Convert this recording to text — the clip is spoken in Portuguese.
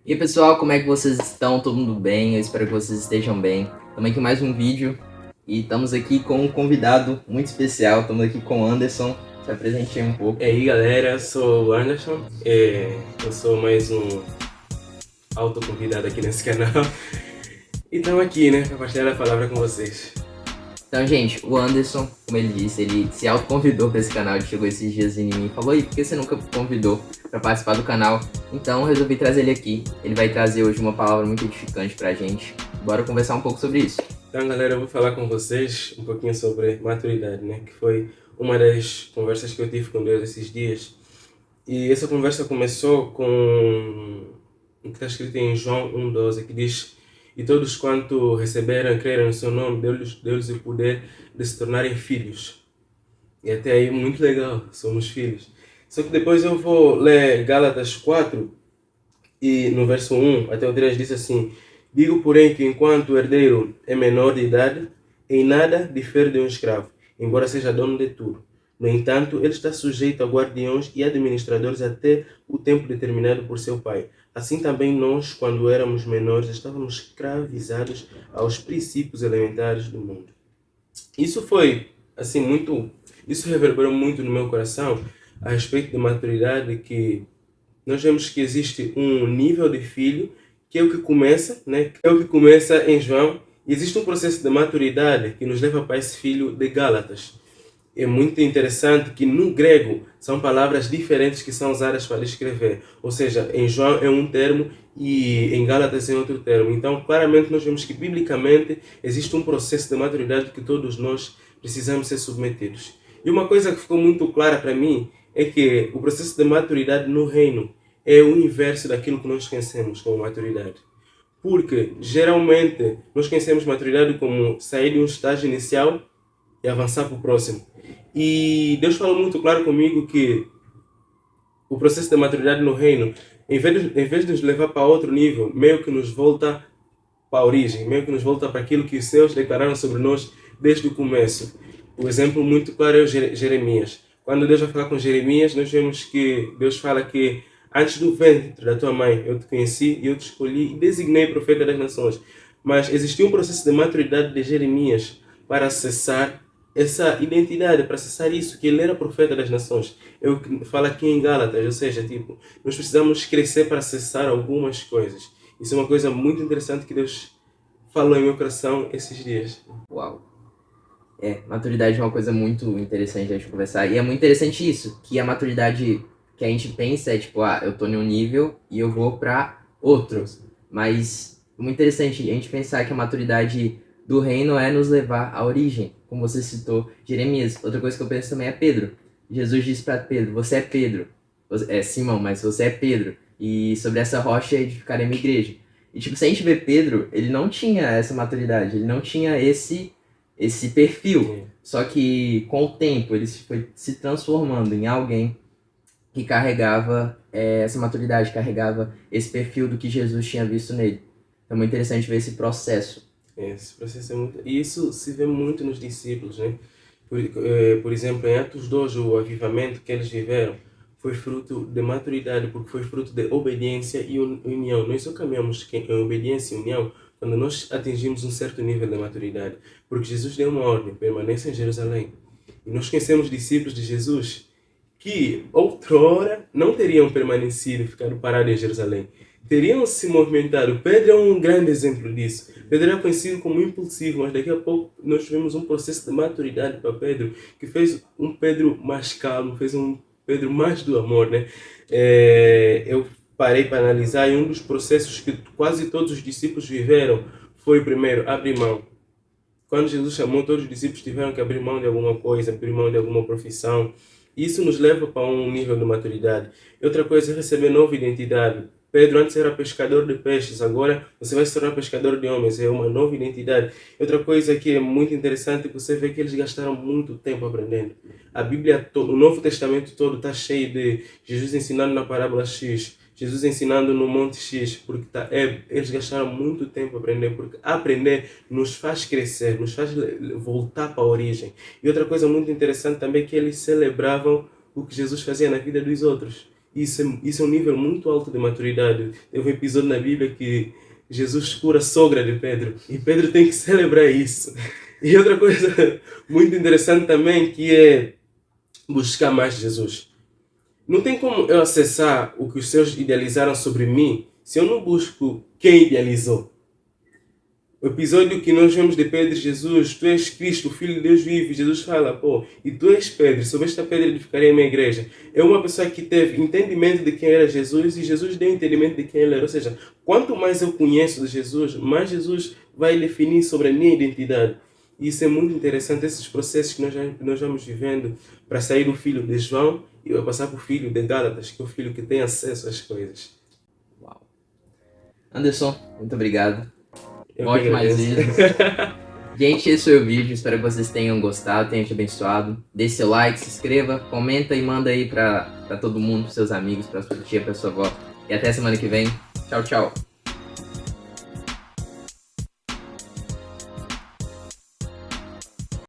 E aí, pessoal, como é que vocês estão? Todo mundo bem? Eu espero que vocês estejam bem. Estamos aqui em mais um vídeo e estamos aqui com um convidado muito especial. Estamos aqui com o Anderson. Se apresente aí um pouco. E aí galera, sou o Anderson, eu sou mais um autoconvidado aqui nesse canal e estamos aqui, né, para partilhar a palavra com vocês. Então, gente, o Anderson, como ele disse, ele se autoconvidou para esse canal. Ele chegou esses dias em mim e falou: "E por que você nunca convidou para participar do canal?" Então, eu resolvi trazer ele aqui. Ele vai trazer hoje uma palavra muito edificante para a gente. Bora conversar um pouco sobre isso. Então galera, eu vou falar com vocês um pouquinho sobre maturidade, né, que foi uma das conversas que eu tive com Deus esses dias. E essa conversa começou com o que está escrito em João 1,12, que diz: "E todos quanto receberam e creram no seu nome, deu-lhes o poder de se tornarem filhos." E até aí, muito legal, somos filhos. Só que depois eu vou ler Gálatas 4, e no verso 1 até o 3 diz assim: "Digo, porém, que enquanto o herdeiro é menor de idade, em nada difere de um escravo, embora seja dono de tudo. No entanto, ele está sujeito a guardiões e administradores até o tempo determinado por seu pai. Assim também nós, quando éramos menores, estávamos escravizados aos princípios elementares do mundo." Isso foi, assim, muito... Isso reverberou muito no meu coração a respeito de maturidade, que nós vemos que existe um nível de filho, que é o que começa, né? Que é o que começa em João. E existe um processo de maturidade que nos leva para esse filho de Gálatas. É muito interessante que no grego são palavras diferentes que são usadas para descrever. Ou seja, em João é um termo e em Gálatas é outro termo. Então, claramente, nós vemos que, biblicamente, existe um processo de maturidade que todos nós precisamos ser submetidos. E uma coisa que ficou muito clara para mim é que o processo de maturidade no reino é o inverso daquilo que nós conhecemos como maturidade. Porque, geralmente, nós conhecemos maturidade como sair de um estágio inicial e avançar para o próximo. E Deus falou muito claro comigo que o processo de maturidade no reino, em vez de nos levar para outro nível, meio que nos volta para a origem, meio que nos volta para aquilo que os céus declararam sobre nós desde o começo. O exemplo muito claro é o Jeremias. Quando Deus vai falar com Jeremias, nós vemos que Deus fala que antes do ventre da tua mãe eu te conheci e eu te escolhi e designei profeta das nações. Mas existia um processo de maturidade de Jeremias para acessar essa identidade, para acessar isso, que ele era profeta das nações. Eu falo aqui em Gálatas, ou seja, tipo, nós precisamos crescer para acessar algumas coisas. Isso é uma coisa muito interessante que Deus falou em meu coração esses dias. Uau! Maturidade é uma coisa muito interessante a gente conversar. E é muito interessante isso, que a maturidade que a gente pensa é tipo, eu tô em um nível e eu vou para outros. Mas é muito interessante a gente pensar que a maturidade do reino é nos levar à origem, como você citou Jeremias. Outra coisa que eu penso também é Pedro. Jesus disse para Pedro: "Você é Pedro." É Simão, mas você é Pedro. E sobre essa rocha edificarei minha igreja. E tipo, se a gente vê Pedro, ele não tinha essa maturidade, ele não tinha esse perfil. É. Só que com o tempo ele foi se transformando em alguém que carregava essa maturidade, carregava esse perfil do que Jesus tinha visto nele. Então é muito interessante ver esse processo. Esse processo é muito... E isso se vê muito nos discípulos, né? Por exemplo, em Atos 2, o avivamento que eles viveram foi fruto de maturidade, porque foi fruto de obediência e união. Nós só caminhamos em obediência e união quando nós atingimos um certo nível de maturidade. Porque Jesus deu uma ordem: permaneça em Jerusalém. E nós conhecemos discípulos de Jesus que outrora não teriam permanecido e ficado parados em Jerusalém. Teriam se movimentado. Pedro é um grande exemplo disso. Pedro era conhecido como impulsivo, mas daqui a pouco nós tivemos um processo de maturidade para Pedro, que fez um Pedro mais calmo, fez um Pedro mais do amor, né? Eu parei para analisar, e um dos processos que quase todos os discípulos viveram foi, primeiro, abrir mão. Quando Jesus chamou, todos os discípulos tiveram que abrir mão de alguma coisa, abrir mão de alguma profissão. Isso nos leva para um nível de maturidade. E outra coisa é receber nova identidade. Pedro antes era pescador de peixes, agora você vai se tornar pescador de homens, é uma nova identidade. E outra coisa que é muito interessante é que você vê que eles gastaram muito tempo aprendendo. A Bíblia, o Novo Testamento todo está cheio de Jesus ensinando na parábola X, Jesus ensinando no Monte X, porque eles gastaram muito tempo aprendendo, porque aprender nos faz crescer, nos faz voltar para a origem. E outra coisa muito interessante também é que eles celebravam o que Jesus fazia na vida dos outros. Isso é um nível muito alto de maturidade. Teve um episódio na Bíblia que Jesus cura a sogra de Pedro. E Pedro tem que celebrar isso. E outra coisa muito interessante também, que é buscar mais Jesus. Não tem como eu acessar o que os seus idealizaram sobre mim se eu não busco quem idealizou. O episódio que nós vemos de Pedro e Jesus, tu és Cristo, o Filho de Deus vive, Jesus fala, pô, e tu és Pedro, sobre esta pedra edificarei a minha igreja. É uma pessoa que teve entendimento de quem era Jesus e Jesus deu entendimento de quem ele era. Ou seja, quanto mais eu conheço de Jesus, mais Jesus vai definir sobre a minha identidade. E isso é muito interessante, esses processos que nós vamos vivendo para sair do filho de João e vai passar para o filho de Gálatas, que é o filho que tem acesso às coisas. Uau. Anderson, muito obrigado. Eu Volte que mais agradeço. vezes. Gente, esse foi o vídeo. Espero que vocês tenham gostado, tenham te abençoado. Deixe seu like, se inscreva, comenta e manda aí pra todo mundo, pros seus amigos, pra sua tia, pra sua avó. E até semana que vem. Tchau, tchau.